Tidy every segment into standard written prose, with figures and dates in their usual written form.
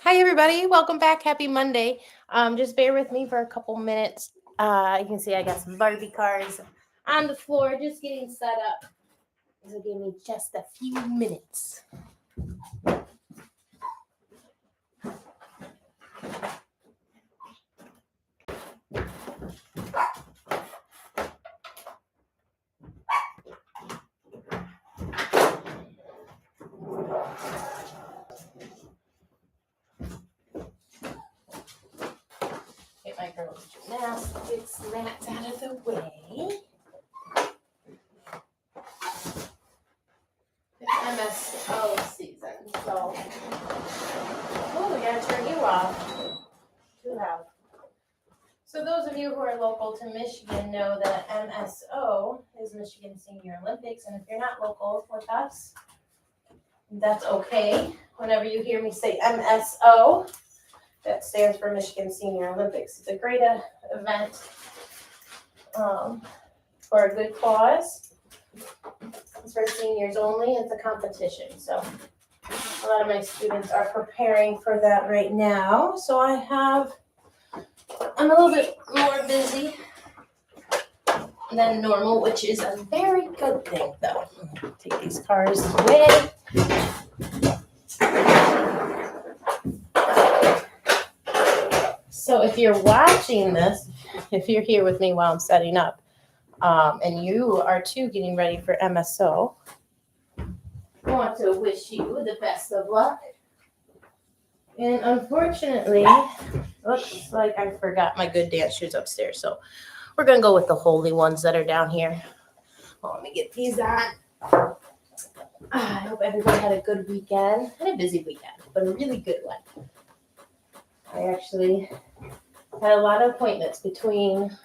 Hi, everybody. Welcome back. Happy Monday. Just bear with me for a couple minutes. You can see I got some Barbie cars on the floor just getting set up. So give me just a few minutes. Get my girls' gymnastics mats out of the way. It's MSO season, so we gotta turn you off. Too loud. So those of you who are local to Michigan know that MSO is Michigan Senior Olympics, and if you're not local with us, that's okay. Whenever you hear me say MSO, that stands for Michigan Senior Olympics. It's a great event for a good cause. It's for seniors only. It's a competition. So a lot of my students are preparing for that right now. So I'm a little bit more busy than normal, which is a very good thing, though. Take these cars away. So if you're watching this, if you're here with me while I'm setting up, and you are too getting ready for MSO, I want to wish you the best of luck. And unfortunately, looks like I forgot my good dance shoes upstairs. So we're going to go with the holy ones that are down here. Well, let me get these on. I hope everybody had a good weekend. Had a busy weekend, but a really good one. I actually had a lot of appointments between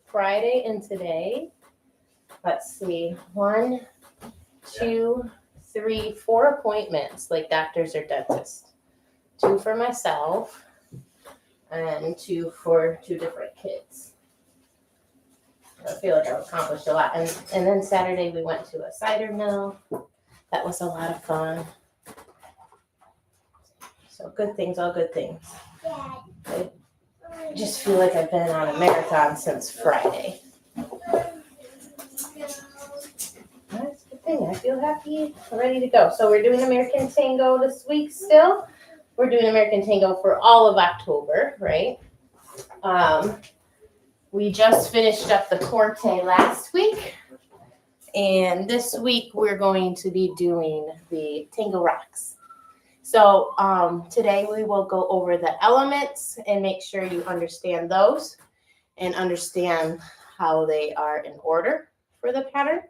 Friday and today. Let's see, 1, 2, 3, 4 appointments, like doctors or dentists. 2 for myself and 2 for 2 different kids. I feel like I've accomplished a lot. And then Saturday we went to a cider mill. That was a lot of fun. So good things, all good things. I just feel like I've been on a marathon since Friday. That's a good thing. I feel happy, ready to go. So we're doing American Tango this week still. We're doing American Tango for all of October, right? We just finished up the Corte last week. And this week we're going to be doing the Tango Rocks. So today we will go over the elements and make sure you understand those and understand how they are in order for the pattern.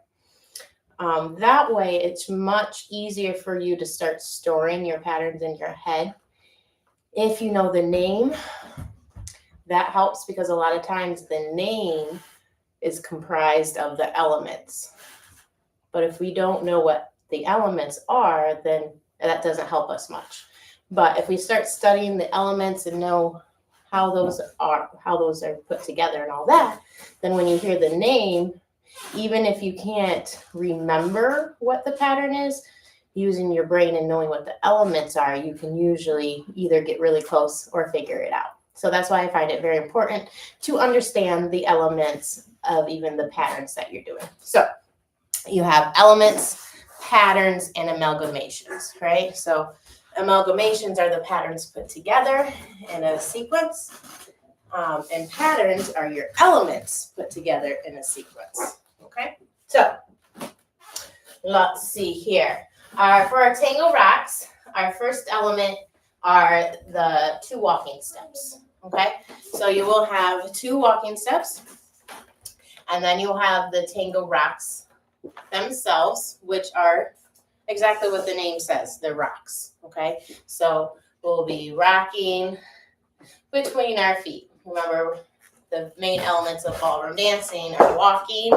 That way it's much easier for you to start storing your patterns in your head. If you know the name, that helps because a lot of times the name is comprised of the elements. But if we don't know what the elements are, then that doesn't help us much. But if we start studying the elements and know how those are put together and all that, then when you hear the name, even if you can't remember what the pattern is, using your brain and knowing what the elements are, you can usually either get really close or figure it out. So that's why I find it very important to understand the elements of even the patterns that you're doing. So you have elements, patterns, and amalgamations, right? So amalgamations are the patterns put together in a sequence, and patterns are your elements put together in a sequence, okay? So let's see here. For our Tango Rocks, our first element are the 2 walking steps, okay? So you will have 2 walking steps, and then you'll have the Tango Rocks themselves, which are exactly what the name says, they're rocks, okay? So we'll be rocking between our feet. Remember, the main elements of ballroom dancing are walking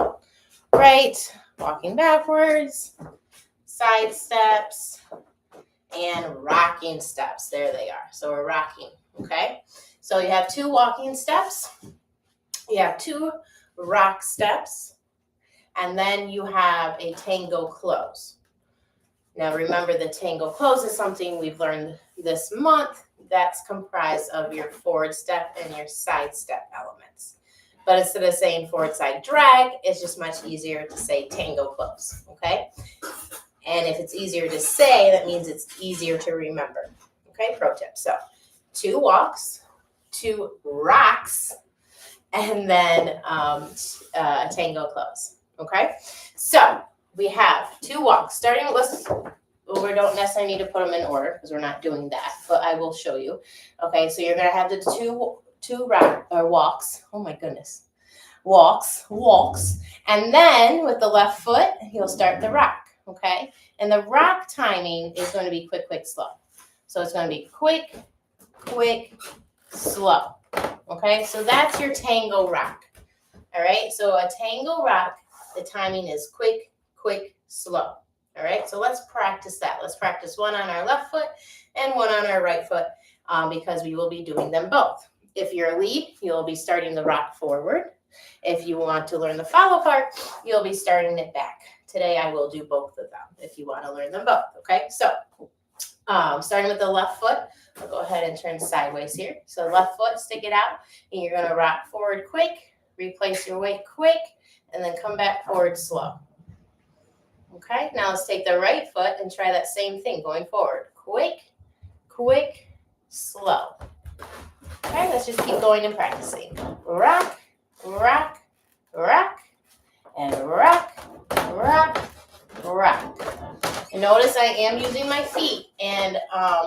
right, walking backwards, side steps, and rocking steps. There they are. So we're rocking, okay? So you have 2 walking steps, you have 2 rock steps, and then you have a tango close. Now remember, the tango close is something we've learned this month that's comprised of your forward step and your side step elements. But instead of saying forward side drag, it's just much easier to say tango close, okay? And if it's easier to say, that means it's easier to remember, okay? Pro tip. So 2 walks, 2 rocks, and then tango close, okay? So we have 2 walks, starting with, we don't necessarily need to put them in order because we're not doing that, but I will show you. Okay, so you're gonna have the two walks. Oh my goodness, walks, and then with the left foot, you'll start the rock. Okay, and the rock timing is going to be quick, quick, slow. So it's going to be quick, quick, slow. Okay, so that's your tango rock. All right, so a tango rock, the timing is quick, quick, slow. All right, so let's practice that. Let's practice one on our left foot and one on our right foot because we will be doing them both. If you're a lead, you'll be starting the rock forward. If you want to learn the follow part, you'll be starting it back. Today, I will do both of them if you want to learn them both, okay? So starting with the left foot, I'll go ahead and turn sideways here. So left foot, stick it out, and you're going to rock forward quick, replace your weight quick, and then come back forward slow. Okay, now let's take the right foot and try that same thing going forward. Quick, quick, slow. Okay, let's just keep going and practicing. Rock, rock, rock, and rock, rock, rock. And notice I am using my feet and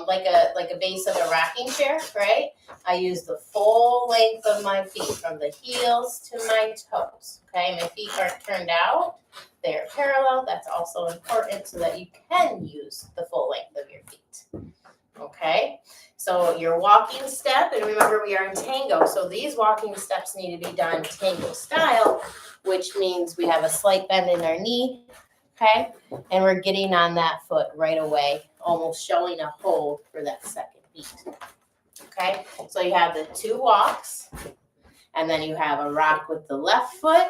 like a base of a rocking chair, right? I use the full length of my feet from the heels to my toes. Okay, my feet aren't turned out. They are parallel. That's also important so that you can use the full length of your feet. Okay, so your walking step, and remember we are in tango, so these walking steps need to be done tango style, which means we have a slight bend in our knee, okay, and we're getting on that foot right away, almost showing a hold for that second beat. Okay, so you have the 2 walks, and then you have a rock with the left foot,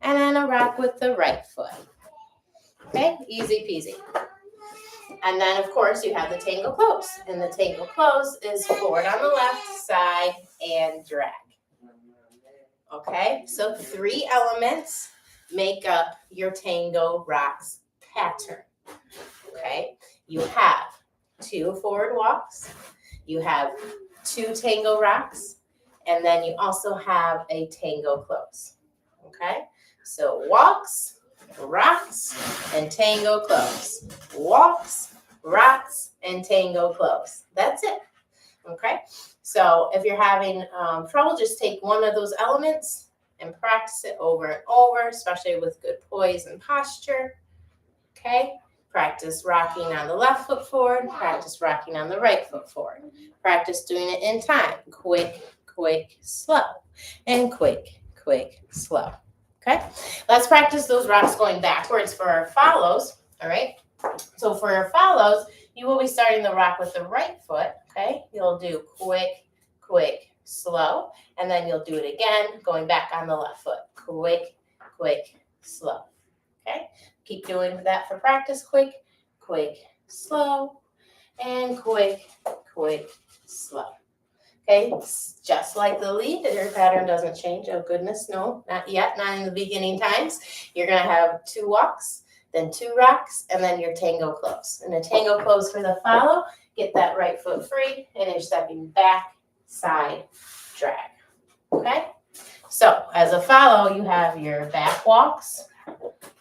and then a rock with the right foot. Okay, easy peasy. And then, of course, you have the tango close. And the tango close is forward on the left side and drag. Okay, so 3 elements make up your tango rocks pattern. Okay, you have 2 forward walks, you have 2 tango rocks, and then you also have a tango close. Okay, so walks, rocks, and tango close. Walks, rocks, and tango close. That's it. Okay, so if you're having trouble, just take one of those elements and practice it over and over, especially with good poise and posture. Okay, practice rocking on the left foot forward, practice rocking on the right foot forward. Practice doing it in time. Quick, quick, slow, and quick, quick, slow. Okay, let's practice those rocks going backwards for our follows. All right, so for your follows, you will be starting the rock with the right foot. Okay, you'll do quick, quick, slow, and then you'll do it again, going back on the left foot. Quick, quick, slow. Okay, keep doing that for practice. Quick, quick, slow, and quick, quick, slow. Okay, just like the lead, your pattern doesn't change. Oh goodness, no, not yet, not in the beginning times. You're gonna have 2 walks, then 2 rocks, and then your tango close. And the tango close for the follow, get that right foot free, and you're stepping back, side, drag. Okay, so as a follow, you have your back walks.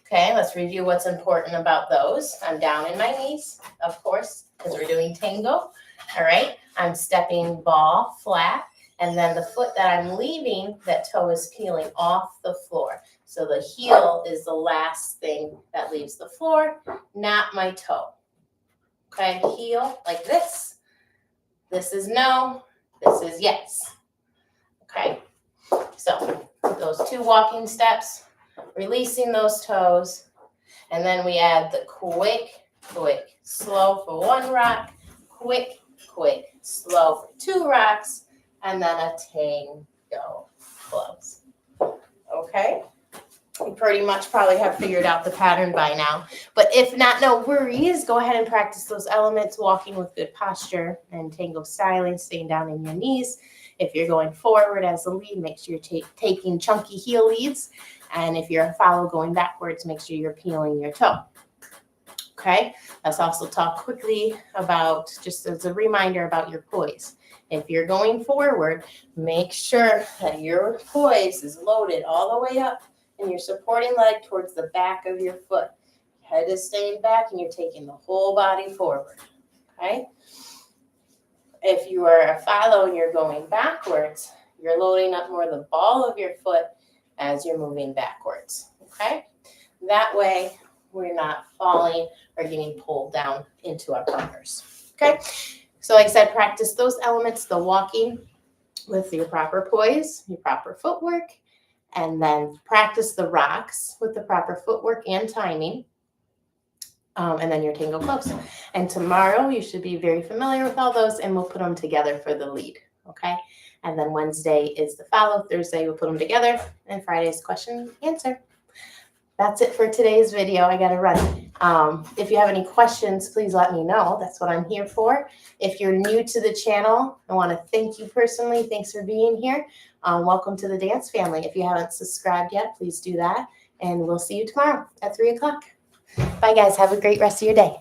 Okay, let's review what's important about those. I'm down in my knees, of course, because we're doing tango. All right, I'm stepping ball flat, and then the foot that I'm leaving, that toe is peeling off the floor. So the heel is the last thing that leaves the floor, not my toe. Okay, heel like this. This is no, this is yes. Okay, so those 2 walking steps, releasing those toes, and then we add the quick, quick, slow for 1 rock, quick, quick, slow for 2 rocks, and then a tango close. Okay, you pretty much probably have figured out the pattern by now. But if not, no worries. Go ahead and practice those elements, walking with good posture and tango styling, staying down in your knees. If you're going forward as a lead, make sure you're taking chunky heel leads. And if you're a follow going backwards, make sure you're peeling your toe. Okay, let's also talk quickly about, just as a reminder, about your poise. If you're going forward, make sure that your poise is loaded all the way up and your supporting leg towards the back of your foot. Head is staying back and you're taking the whole body forward. Okay, if you are a follow and you're going backwards, you're loading up more the ball of your foot as you're moving backwards. Okay, that way we're not falling or getting pulled down into our bumpers. Okay, so like I said, practice those elements, the walking with your proper poise, your proper footwork, and then practice the rocks with the proper footwork and timing, and then your tango close. And tomorrow you should be very familiar with all those, and we'll put them together for the lead. Okay, and then Wednesday is the follow, Thursday we'll put them together, and Friday's question and answer. That's it for today's video. I gotta run. If you have any questions, please let me know. That's what I'm here for. If you're new to the channel, I want to thank you personally. Thanks for being here. Welcome to the dance family. If you haven't subscribed yet, please do that. And we'll see you tomorrow at 3 o'clock. Bye, guys. Have a great rest of your day.